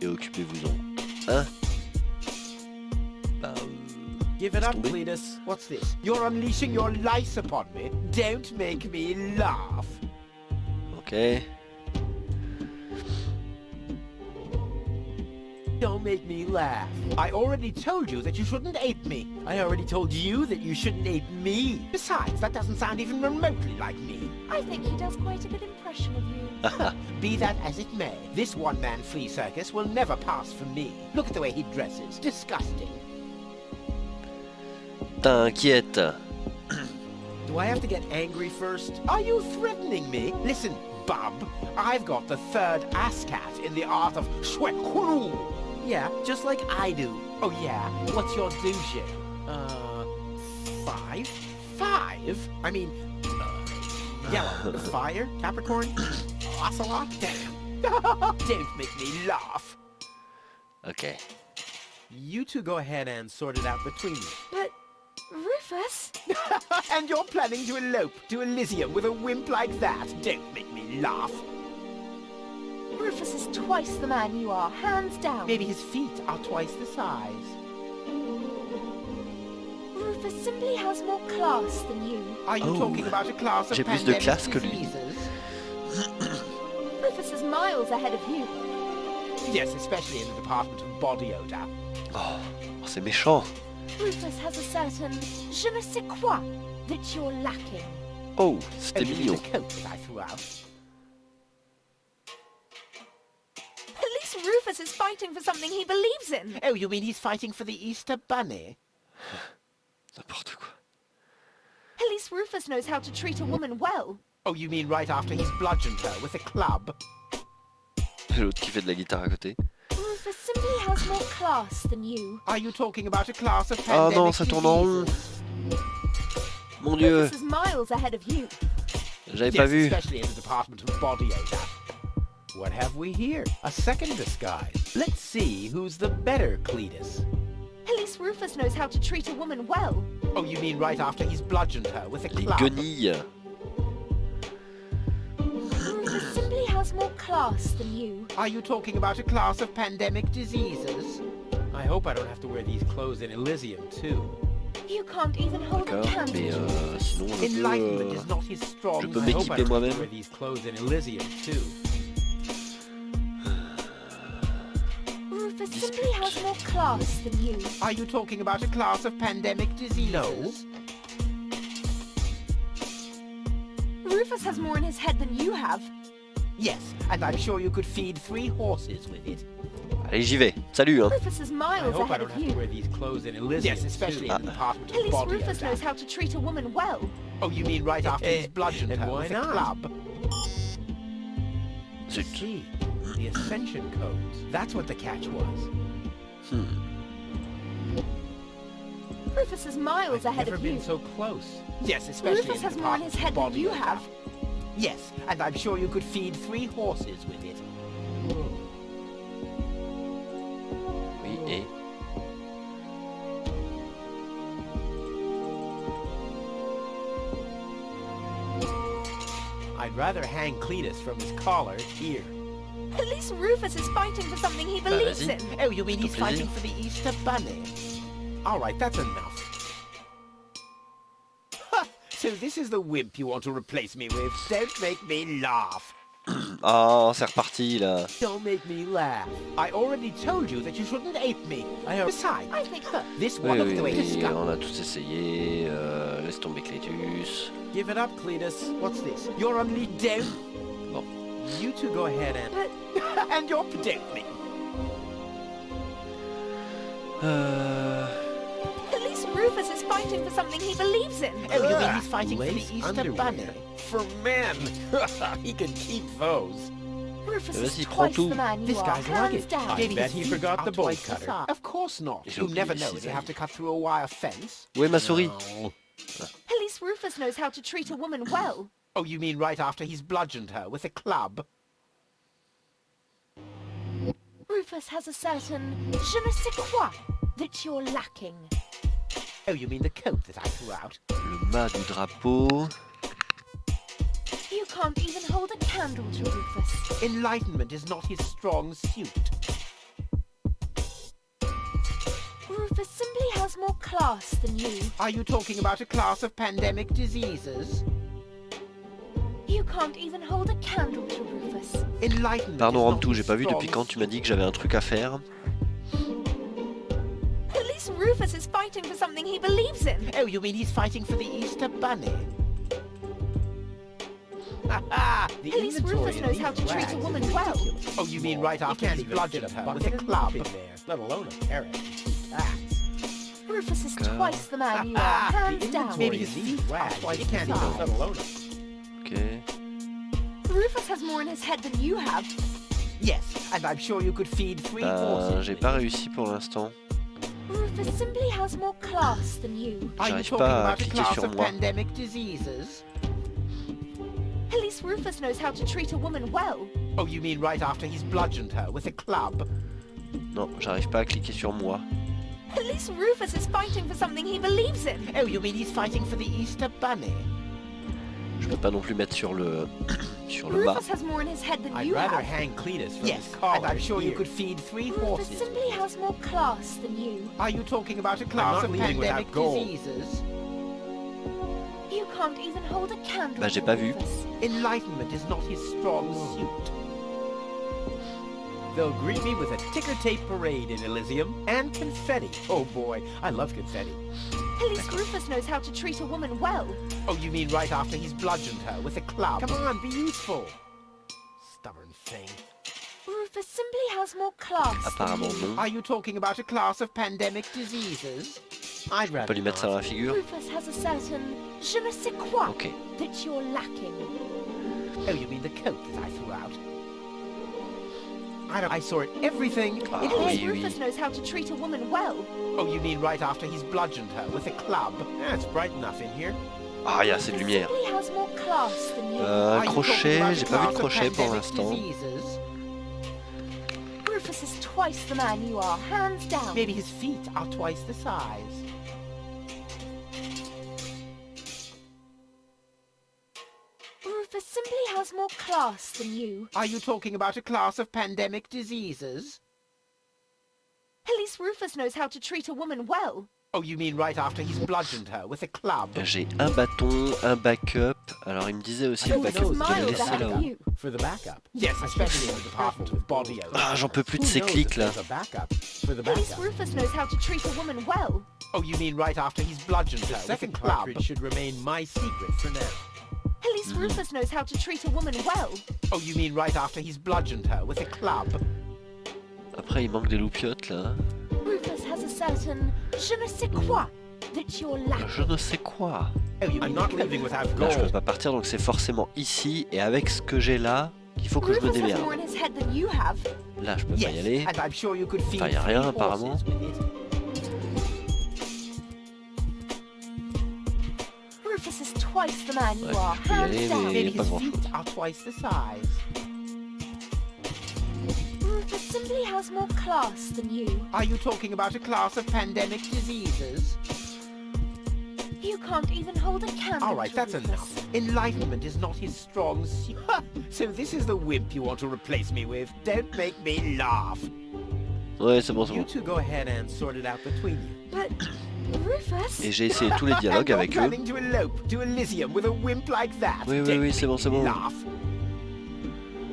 et occupez-vous-en. Hein? Bah, Give it up, tomber. Cletus. What's this? You're unleashing your lice upon me. Don't make me laugh. Ok. Don't make me laugh. I already told you that you shouldn't ape me. I already told you that you shouldn't ape me. Besides, that doesn't sound even remotely like me. I think he does quite a good impression of you. Be that as it may, this one-man flea circus will never pass for me. Look at the way he dresses. Disgusting. T'inquiète. Do I have to get angry first? Are you threatening me? Listen, bub, I've got the third ASCAT in the art of shwekuru. Yeah, just like I do. Oh yeah, what's your douche? 5? 5? I mean, yellow, fire, Capricorn, ocelot? Damn. Don't make me laugh. Ok. You two go ahead and sort it out between you. But, Rufus? And you're planning to elope to Elysium with a wimp like that? Don't make me laugh. Rufus is twice the man you are, hands down. Maybe his feet are twice the size. Rufus simply has more class than you. Are you Oh. talking about a class of J'ai plus de pandemic classe que lui. diseases? Rufus is miles ahead of you. Yes, especially in the department of body odor. Oh, c'est méchant. Rufus has a certain je ne sais quoi that you're lacking. Oh, Oh, c'était you mean mignon. the coat that I threw out? At least Rufus is fighting for something he believes in. Oh, you mean he's fighting for the Easter Bunny? N'importe quoi. At least Rufus knows how to treat a woman well. Oh, you mean right after he's bludgeoned her with a club? Et l'autre qui fait de la guitare à côté. Rufus simply has more class than you. Are you talking about a class of Oh pandemic non, ça tourne en rond. diseases? Mon dieu, Rufus is miles ahead of you. j'avais Yes, pas vu. especially in the department of body odor. What have we here? A second disguise. Let's see who's the better Cletus. At least Rufus knows how to treat a woman well. Oh, you mean right after he's bludgeoned her with a Les club? guenilles. Rufus simply has more class than you. Are you talking about a class of pandemic diseases? I hope I don't have to wear these clothes in Elysium, too. You can't even hold a D'accord, candle mais to Rufus. sinon je Enlightenment peux... is not his strong. je peux I hope I m'équiper don't have to moi-même. wear these clothes in Elysium, too. Rufus simply has more class than you. Are you talking about a class of pandemic diseases? No. Rufus has more in his head than you have. Yes, and I'm sure you could feed 3 horses with it. Allez, j'y vais. Salut, hein. Rufus is I miles hope I ahead don't of have to you. wear these clothes in Elysium. Yes, especially in the department At of least body Rufus odor. knows how to treat a woman well. Oh, you mean right after he's bludgeoned and her why with a not? club? Zut. See, the ascension codes. That's what the catch was. Rufus is miles I've ahead never of been you. so close. Yes, especially Rufus in the has more in his department head of than body you odor. have. Yes, and I'm sure you could feed 3 horses with it. Oui, et... I'd rather hang Cletus from his collar here. At least Rufus is fighting for something he believes vas-y. in. Oh, you mean Fais-toi he's fighting plaisir. for the Easter Bunny? All right, that's enough. Ha! So this is the wimp you want to replace me with? Don't make me laugh. Oh, c'est reparti, là. Don't make me laugh. I already told you that you shouldn't ape me. Besides, I think this Oui, one, look oui, at the way he's oui, got. on a tous essayé. Laisse tomber Clétus. Give it up, Cletus. What's this? You're only down. Bon. You two go ahead and... But and you're protect me. at least Rufus is fighting for something he believes in. Oh, you mean he's fighting for the lace Easter underwear. Bunny? For men. He can keep those. Rufus Vas-y, is prends twice tout. the man you This are, guy's hands rugged. down. Maybe bet his he feet forgot are the bolt twice the cutter. size. Of course not. J'ai You oublié never les know if you cisailles. have to cut through a wire fence. Où est ma souris? No. At least Rufus knows how to treat a woman well. Oh, you mean right after he's bludgeoned her with a club? Rufus has a certain je ne sais quoi that you're lacking. Oh, you mean the coat that I threw out? Le mât du drapeau. You can't even hold a candle to Rufus. Enlightenment is not his strong suit. Rufus simply has more class class than you. Are you talking about a class of pandemic diseases? You can't even hold a candle to Rufus. Enlightenment Pardon is not Ramtou, j'ai his pas vu strong depuis quand tu m'as dit que j'avais un truc à faire. At least Rufus is fighting for something he believes in. Oh, you mean he's fighting for the Easter Bunny? The At least inventory Rufus in knows these how to treat a rags woman is well. ridiculous. Oh, you mean right after he's bludgeoned her with a club? In there, let alone a carrot. Rufus is twice the man you are, hands down. Maybe his feet rags. Why you can't even let alone a... Ok. Rufus has more in his head than you have. Yes, and I'm sure you could feed 3 horses. J'ai with pas it. réussi pour l'instant. Rufus simply has more class than you. Are you J'arrive talking pas à about a cliquer class sur of moi. pandemic diseases? At least Rufus knows how to treat a woman well. Oh, you mean right after he's bludgeoned her with a club? Non, j'arrive pas à cliquer sur moi. At least Rufus is fighting for something he believes in. Oh, you mean he's fighting for the Easter Bunny? Je peux pas non plus mettre sur le sur le bas. Rufus has more in his head than I'd you rather have. hang Cletus from his collar. And I'm sure you could feed 3 Rufus horses. simply has more class than you. Are you talking about a class of pandemic diseases? You can't even hold a candle. Bah, j'ai to pas vu. Rufus. Enlightenment is not his strong suit. They'll greet me with a ticker tape parade in Elysium and confetti. Oh boy, I love confetti. At least Rufus knows how to treat a woman well. Oh, you mean right after he's bludgeoned her with a club? Come on, be useful. Stubborn thing. Rufus simply has more class. Apparemment than you. non. Are you talking about a class of pandemic diseases? I'd On peut rather lui mettre ça dans la figure. Rufus has a certain je ne sais quoi Ok. that you're lacking. Oh, you mean the coat that I threw out? I saw it everything. Ah, It At was... least oui, oui. Rufus knows how to treat a woman well. Oh, you mean right after he's bludgeoned her with a club? That's bright enough in here. Ah, il y a assez de Rufus lumière. simply has more class than you. Un Are you talking crochet, about j'ai a pas vu de class of crochet pour pandemic l'instant. diseases? Rufus is twice the man you are, hands down. Maybe his feet are twice the size. Rufus simply has more class than you. Are you talking about a class of pandemic diseases? At least Rufus knows how to treat a woman well. Oh, you mean right after he's bludgeoned her with a club? J'ai un bâton, un backup. Alors il me disait aussi le Rufus backup is de le miles laisser ahead of là-haut. you. For the backup. Yes, especially in the department of body odor. Ah, j'en peux plus de Who ces knows clics if là. there's a backup for the At least backup. Rufus knows how to treat a woman well. Oh, you mean right after he's bludgeoned The her with a second club? cartridge should remain my secret for now. At least Rufus knows how to treat a woman well. Oh, you mean right after he's bludgeoned her with a club? Après il manque des loupiottes là. Rufus has a certain je ne sais quoi that you're lacking. Je ne sais quoi. Oh, you I'm mean not the leaving without Là je peux gold. pas partir donc c'est forcément ici et avec ce que j'ai là qu'il faut que je me Rufus has more démerde. in his head than you have. Là je peux pas y aller. Yes, and I'm sure you could feed Enfin, y a rien, 3 apparemment. horses with it. Rufus is twice the man you Ouais, are, je peux y hands aller, down. mais- Maybe pas his grand-chose. feet are twice the size. Rufus simply has more class than you. Are you talking about a class of pandemic diseases? You can't even hold a candle All right, to that's Rufus. enough. Enlightenment is not his strong suit. So this is the wimp you want to replace me with? Don't make me laugh. Ouais c'est bon c'est You bon. two go ahead and sort it out between you. But Rufus, Et j'ai essayé tous les dialogues And you're avec eux. planning to elope to Elysium with a wimp like that? Oui, oui, Don't oui, c'est bon, make c'est me bon. laugh.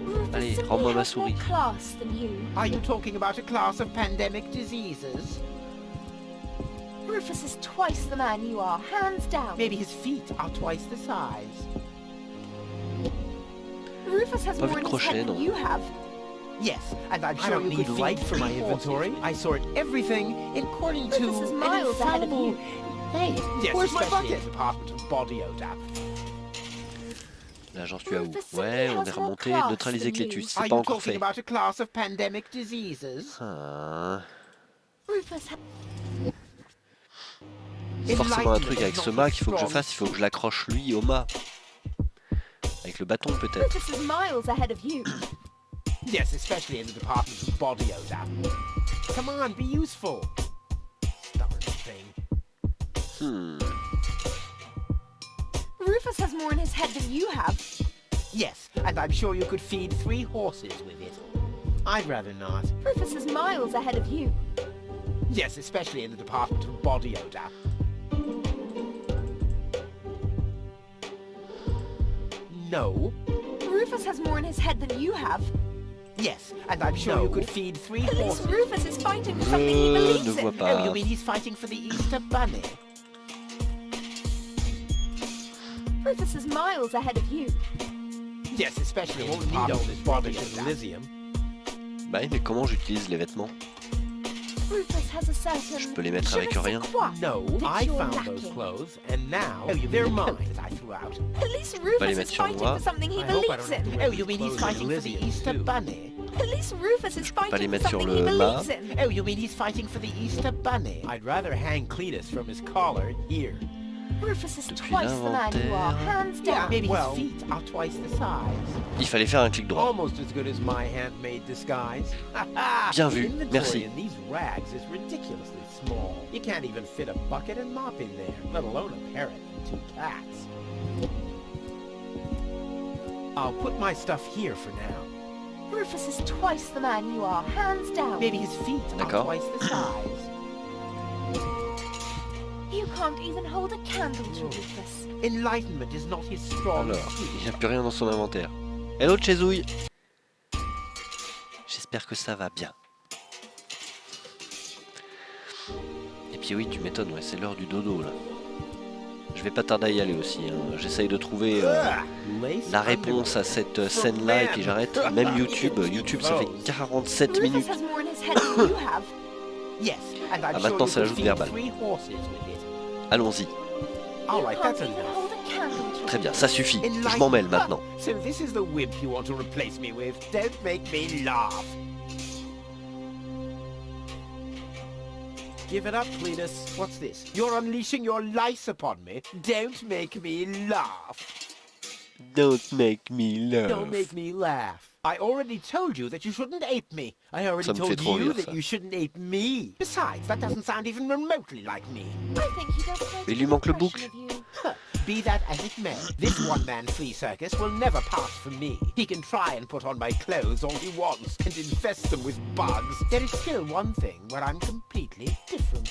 Rufus Allez, simply rends-moi ma has more souris. class than you. Are you talking about a class of pandemic diseases? Rufus is twice the man you are, hands down. Maybe his feet are twice the size. Rufus has Pas more vu in de his crochet, head non. than you have. Yes, and I'm I sure don't you need could light feed for my 3 horses inventory. with it. I sort everything according to Rufus is an miles ahead of infallible... you. Hey, yes, where's my especially in bucket? the department of body odor. Là j'en suis à où? Rufus Ouais simply on has est more remonté, class neutraliser than you. Clétus, Are c'est pas you encore talking fait. about a class of pandemic diseases? Ah. Rufus ha- Forcément un truc avec ce mât qu'il faut que je fasse, il faut que je l'accroche lui au mât. Avec le bâton peut-être. Rufus is miles ahead of you. Yes, especially in the department of body odor. Come on, be useful. Stubborn thing. Rufus has more in his head than you have. Yes, and I'm sure you could feed 3 horses with it. I'd rather not. Rufus is miles ahead of you. Yes, especially in the department of body odor. No. Rufus has more in his head than you have. Yes, and I'm sure you could feed 3 At least horses. Rufus is fighting for something he believes ne vois in. pas. Oh, you mean he's fighting for the Easter Bunny? Rufus is miles ahead of you. Yes, especially in the Need all department this of body rubbish in odor. Elysium. Bah mais comment j'utilise les vêtements? Rufus has a certain... Je peux les mettre je ne avec sais rien? quoi No, that I you're found those lacking. clothes, and now Oh, you they're mean the mine pillow? that I threw out. At least Pas les Rufus mettre is sur fighting moi. for something he I hope I believes don't have to in. wear Oh, you mean he's clothes in fighting for the Elysium, Easter too. Bunny? At least Rufus is pas les fighting for mettre sur something he le mât. believes in. Oh, you mean he's fighting for the Easter Bunny? I'd rather hang Cletus from his collar here. Rufus is Depuis twice the man you are, l'inventaire. hands Yeah, down. maybe Well- his feet are twice the size. Il fallait faire un clic droit. Almost as good as my handmade disguise. Bien The vu, inventory merci. in these rags is ridiculously small. You can't even fit a bucket and mop in there, let alone a parrot and 2 cats. I'll put my stuff here for now. Rufus is twice the man you are, hands down. Maybe his feet are D'accord. twice the size. You can't even hold a candle to Rufus. Enlightenment is not his strong Alors, suit. il n'y a plus rien dans son inventaire. Hello Chezouille. J'espère que ça va bien. Et puis oui, tu m'étonnes, ouais, c'est l'heure du dodo là. Je vais pas tarder à y aller aussi. Hein. J'essaye de trouver Lace la réponse à cette scène-là et puis j'arrête. Même YouTube, ça fait 47 Rufus minutes. has more in his head than you have. Yes, and I'm Ah, sure maintenant, you c'est could l'ajout feed verbal. 3 horses with it. Allons-y. All You right, can't that's even enough. hold a candle to Très bien, Rufus. ça suffit. Je m'en mêle maintenant. So this is the wimp you want to replace me with. Don't make me laugh. Give it up, Cletus. What's this? You're unleashing your lice upon me. Don't make me laugh. Don't make me laugh. Don't make me laugh. I already told you that you shouldn't ape me. I already Ça me fait told trop you rire, that ça. you shouldn't ape me. Besides, that doesn't sound even remotely like me. I think he does quite Mais il a lui good manque le impression bouc. of you. Huh. Be that as it may, this one-man flea circus will never pass for me. He can try and put on my clothes all he wants and infest them with bugs. There is still one thing where I'm completely different.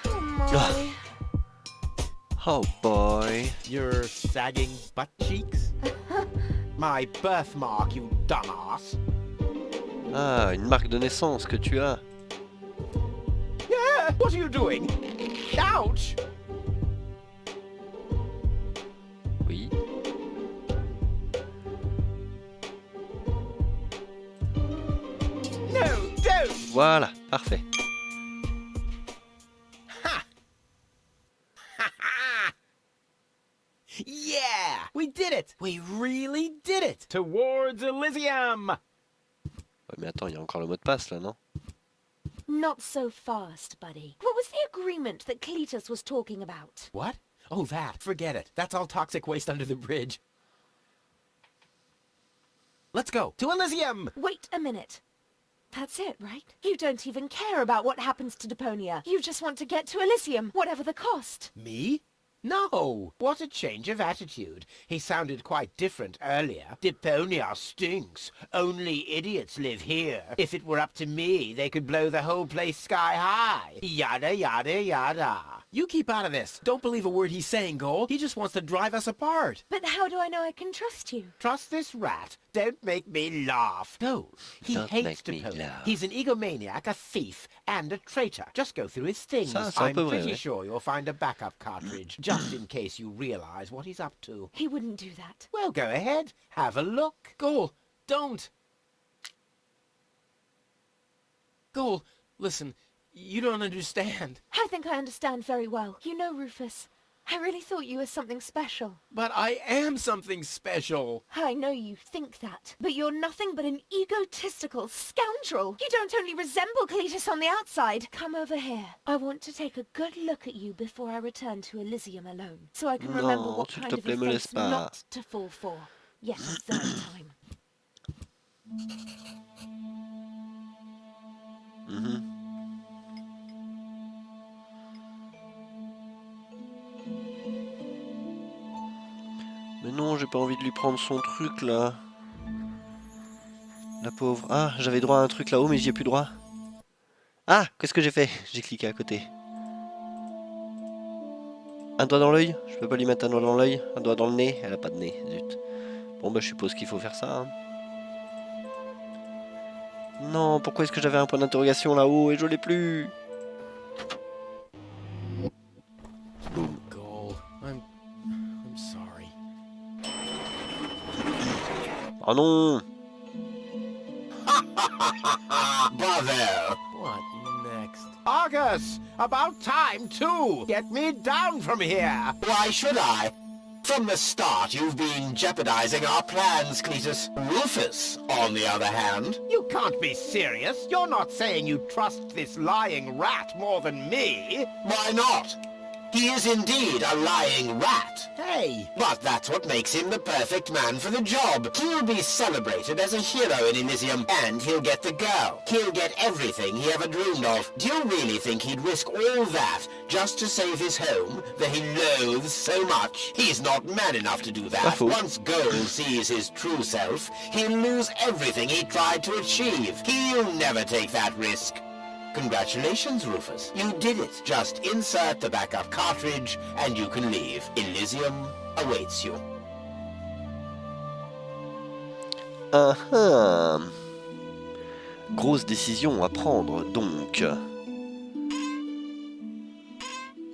Oh my. Oh boy. Your sagging butt cheeks? My birthmark, you dumbass. Ah, une marque de naissance que tu as. Yeah, what are you doing? Ouch! Oui. No, don't! Voilà, parfait. Yeah! We did it! We really did it! Towards Elysium! Ouais, mais attends, il y a encore le mot de passe là, non? Not so fast, buddy. What was the agreement that Cletus was talking about? What? Oh, that. Forget it. That's all toxic waste under the bridge. Let's go to Elysium! Wait a minute. That's it, right? You don't even care about what happens to Deponia. You just want to get to Elysium, whatever the cost. Me? No! What a change of attitude. He sounded quite different earlier. Deponia stinks. Only idiots live here. If it were up to me, they could blow the whole place sky high. Yada yada yada. You keep out of this. Don't believe a word he's saying, Cole. He just wants to drive us apart. But how do I know I can trust you? Trust this rat. Don't make me laugh. No, he Don't hates make me Deponia. laugh. He's an egomaniac, a thief, and a traitor. Just go through his things. Ça, c'est un I'm peu vrai, pretty ouais. sure you'll find a backup cartridge, just in case you realize what he's up to. He wouldn't do that. Well, go ahead. Have a look. Cole, don't. Cole, listen, you don't understand. I think I understand very well. You know, Rufus, I really thought you were something special. But I am something special. I know you think that, but you're nothing but an egotistical scoundrel. You don't only resemble Cletus on the outside. Come over here. I want to take a good look at you before I return to Elysium alone, so I can remember Non, what s'il kind te of plaît, me laisse offense pas. not to fall for. Yet a third time. Mhm. Mais non, j'ai pas envie de lui prendre son truc là. La pauvre. Ah, j'avais droit à un truc là-haut, mais j'y ai plus droit. Ah, qu'est-ce que j'ai fait? J'ai cliqué à côté. Un doigt dans l'œil? Je peux pas lui mettre un doigt dans l'œil? Un doigt dans le nez? Elle a pas de nez, zut. Bon bah je suppose qu'il faut faire ça. Hein. Non, pourquoi est-ce que j'avais un point d'interrogation là-haut et je l'ai plus? Boum. Goal. I'm sorry. Oh non! Bother! What next? Argus! About time, too! Get me down from here! Why should I? From the start, you've been jeopardizing our plans, Cletus. Rufus, on the other hand... You can't be serious! You're not saying you trust this lying rat more than me! Why not? He is indeed a lying rat. Hey! But that's what makes him the perfect man for the job. He'll be celebrated as a hero in Elysium, and he'll get the girl. He'll get everything he ever dreamed of. Do you really think he'd risk all that just to save his home that he loathes so much? He's not man enough to do that. Once Gold sees his true self, he'll lose everything he tried to achieve. He'll never take that risk. Congratulations, Rufus. You did it. Just insert the backup cartridge and you can leave. Elysium awaits you. Grosse décision à prendre, donc.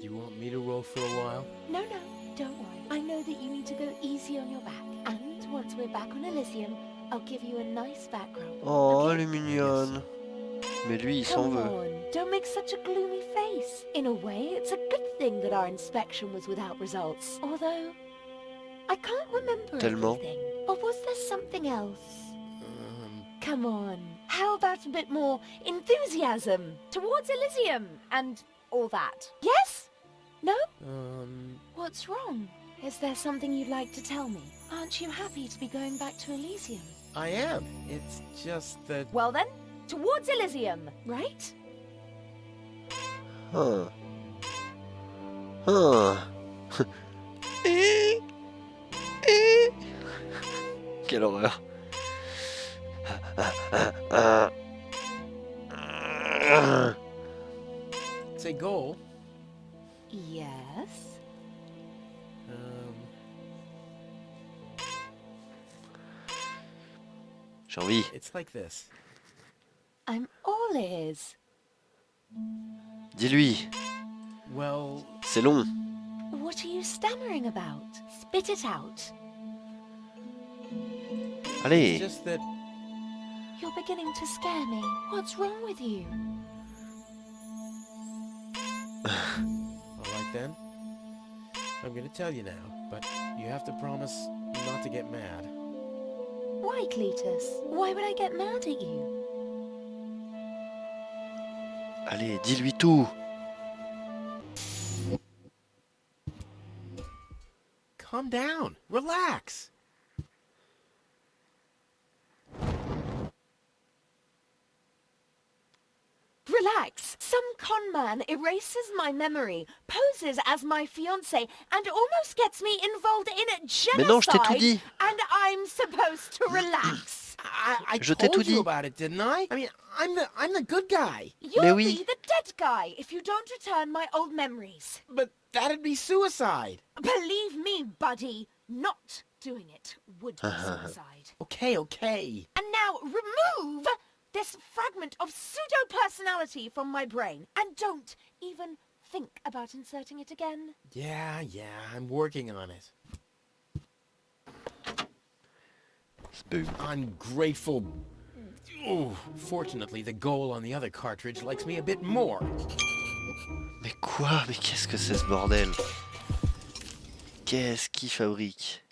You want me to roll for a while? No, don't worry. I know that you need to go easy on your back. And once we're back on Elysium, I'll give you a nice background. Oh, okay? elle est mignonne. Mais lui, il s'en Come veut. on, don't make such a gloomy face. In a way, it's a good thing that our inspection was without results. Although, I can't remember Tellement. everything. Or was there something else? Come on, how about a bit more enthusiasm? Towards Elysium and all that. Yes? No? What's wrong? Is there something you'd like to tell me? Aren't you happy to be going back to Elysium? I am. It's just that... Well then, towards Elysium, right? Huh. Huh. Quelle horreur. Say goal. Yes. J'ai envie. It's like this. I'm all ears. Dis-lui. Well, C'est long. What are you stammering about? Spit it out. Allez. it's just that... You're beginning to scare me. What's wrong with you? All right then. I'm gonna tell you now, but you have to promise not to get mad. Why, Cletus? Why would I get mad at you? Allez, dis-lui tout. Calm down. Relax. Relax. Some con man erases my memory, poses as my fiancé, and almost gets me involved in a Mais non, je t'ai tout genocide. dit. And I'm supposed to relax. I Je t'ai tout told you dit. about it, didn't I? I mean, I'm the good guy. You'll oui. be the dead guy if you don't return my old memories. But that'd be suicide. Believe me, buddy, not doing it would be suicide. Okay. And now remove this fragment of pseudo-personality from my brain. And don't even think about inserting it again. Yeah, I'm working on it. Boom. Ungrateful... Ooh, fortunately, the goal on the other cartridge likes me a bit more. Mais quoi? Mais qu'est-ce que c'est ce bordel? Qu'est-ce qu'il fabrique?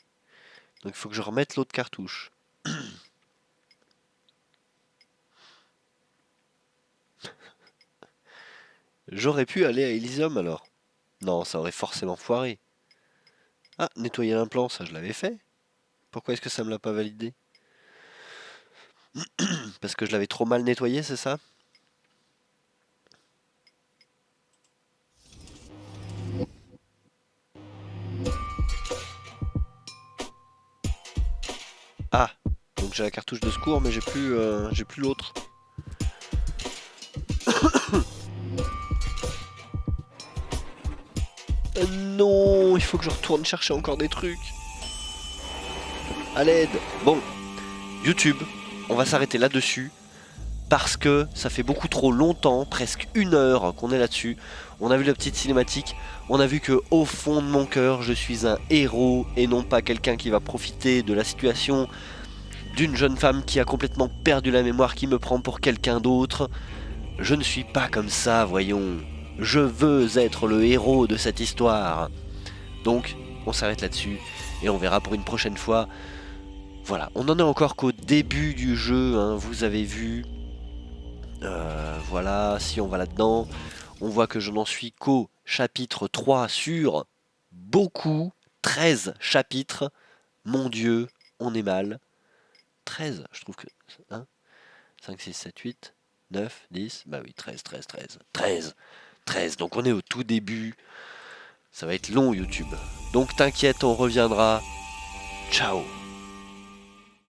Donc il faut que je remette l'autre cartouche. J'aurais pu aller à Elysium alors. Non, ça aurait forcément foiré. Ah, nettoyer l'implant, ça je l'avais fait. Pourquoi est-ce que ça me l'a pas validé? Parce que je l'avais trop mal nettoyé, c'est ça? Ah, donc j'ai la cartouche de secours, mais j'ai plus l'autre. Non, il faut que je retourne chercher encore des trucs. À l'aide. Bon, YouTube, on va s'arrêter là-dessus. Parce que ça fait beaucoup trop longtemps, presque 1 heure qu'on est là-dessus. On a vu la petite cinématique, on a vu que au fond de mon cœur, je suis un héros et non pas quelqu'un qui va profiter de la situation d'une jeune femme qui a complètement perdu la mémoire, qui me prend pour quelqu'un d'autre. Je ne suis pas comme ça, voyons. Je veux être le héros de cette histoire. Donc, on s'arrête là-dessus et on verra pour une prochaine fois. Voilà, on en est encore qu'au début du jeu, hein, vous avez vu. Voilà, si on va là-dedans, on voit que je n'en suis qu'au chapitre 3 sur beaucoup, 13 chapitres. Mon Dieu, on est mal. 13, je trouve que... 1, 5, 6, 7, 8, 9, 10, bah oui, 13, 13, 13, 13, 13. Donc on est au tout début. Ça va être long YouTube. Donc t'inquiète, on reviendra. Ciao.